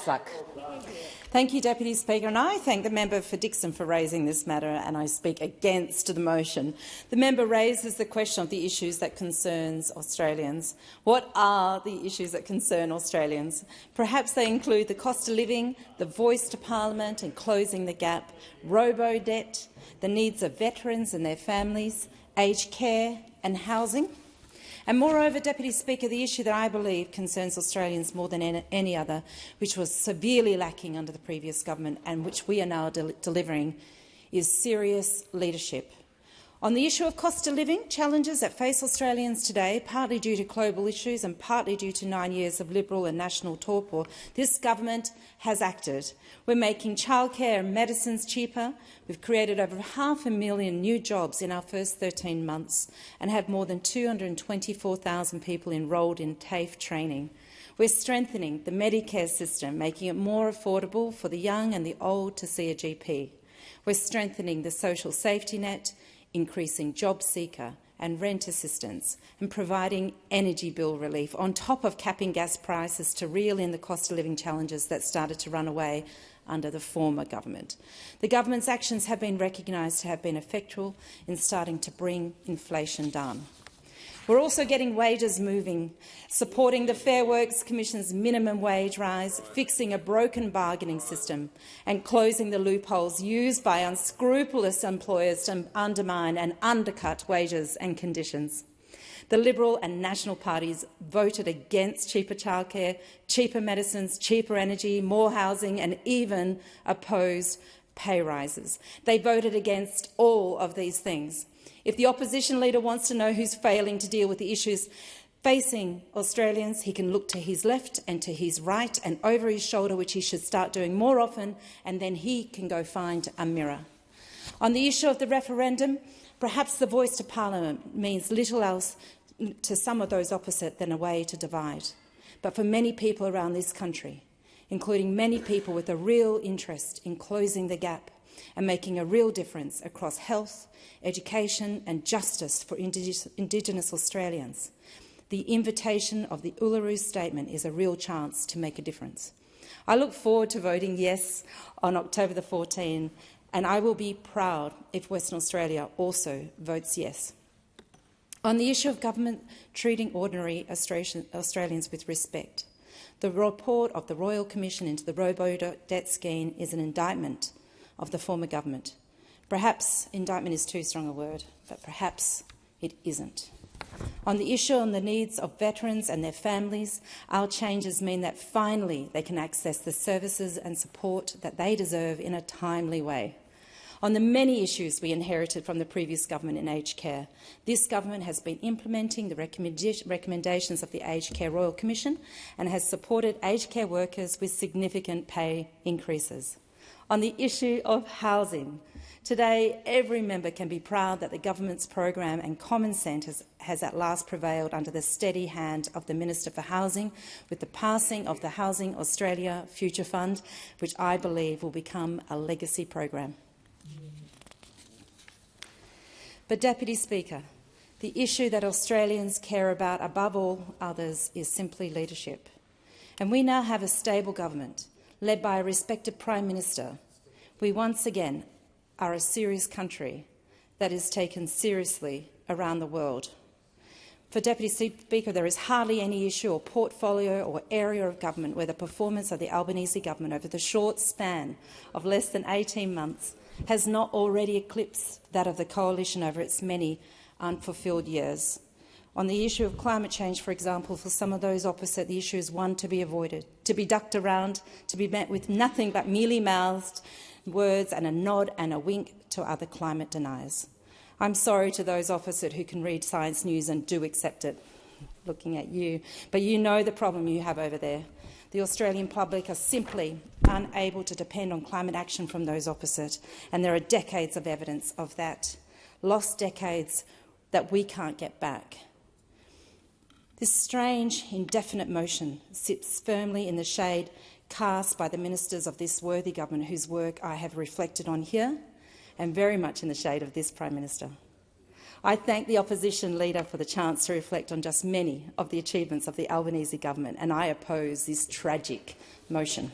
Hasluck. Thank you, Deputy Speaker, and I thank the member for Dixon for raising this matter, and I speak against the motion. The member raises the question of the issues that concerns Australians. What are the issues that concern Australians? Perhaps they include the cost of living, the voice to Parliament and closing the gap, robo-debt, the needs of veterans and their families, aged care and housing. And moreover, Deputy Speaker, the issue that I believe concerns Australians more than any other, which was severely lacking under the previous government and which we are now delivering, is serious leadership. On the issue of cost of living challenges that face Australians today, partly due to global issues and partly due to 9 years of Liberal and National torpor, this government has acted. We're making childcare and medicines cheaper. We've created over 500,000 new jobs in our first 13 months and have more than 224,000 people enrolled in TAFE training. We're strengthening the Medicare system, making it more affordable for the young and the old to see a GP. We're strengthening the social safety net, increasing job seeker and rent assistance, and providing energy bill relief, on top of capping gas prices to reel in the cost of living challenges that started to run away under the former government. The government's actions have been recognised to have been effectual in starting to bring inflation down. We're also getting wages moving, supporting the Fair Works Commission's minimum wage rise, fixing a broken bargaining system and closing the loopholes used by unscrupulous employers to undermine and undercut wages and conditions. The Liberal and National parties voted against cheaper childcare, cheaper medicines, cheaper energy, more housing and even opposed pay rises. They voted against all of these things. If the opposition leader wants to know who's failing to deal with the issues facing Australians, he can look to his left and to his right and over his shoulder, which he should start doing more often, and then he can go find a mirror. On the issue of the referendum, perhaps the voice to Parliament means little else to some of those opposite than a way to divide. But for many people around this country, including many people with a real interest in closing the gap and making a real difference across health, education and justice for Indigenous Australians, the invitation of the Uluru Statement is a real chance to make a difference. I look forward to voting yes on October the 14th, and I will be proud if Western Australia also votes yes. On the issue of government treating ordinary Australians with respect, the report of the Royal Commission into the robo-debt scheme is an indictment of the former government. Perhaps indictment is too strong a word, but perhaps it isn't. On the issue on the needs of veterans and their families, our changes mean that finally they can access the services and support that they deserve in a timely way. On the many issues we inherited from the previous government in aged care, this government has been implementing the recommendations of the Aged Care Royal Commission and has supported aged care workers with significant pay increases. On the issue of housing, today every member can be proud that the government's program and common sense has at last prevailed under the steady hand of the Minister for Housing, with the passing of the Housing Australia Future Fund, which I believe will become a legacy program. But, Deputy Speaker, the issue that Australians care about above all others is simply leadership. And we now have a stable government led by a respected Prime Minister. We once again are a serious country that is taken seriously around the world. For Deputy Speaker, there is hardly any issue or portfolio or area of government where the performance of the Albanese government over the short span of less than 18 months has not already eclipsed that of the coalition over its many unfulfilled years. On the issue of climate change, for example, for some of those opposite, the issue is one to be avoided, to be ducked around, to be met with nothing but mealy-mouthed words and a nod and a wink to other climate deniers. I'm sorry to those opposite who can read Science News and do accept it, looking at you, but you know the problem you have over there. The Australian public are simply unable to depend on climate action from those opposite, and there are decades of evidence of that, lost decades that we can't get back. This strange, indefinite motion sits firmly in the shade cast by the ministers of this worthy government whose work I have reflected on here, and very much in the shade of this Prime Minister. I thank the opposition leader for the chance to reflect on just many of the achievements of the Albanese government, and I oppose this tragic motion.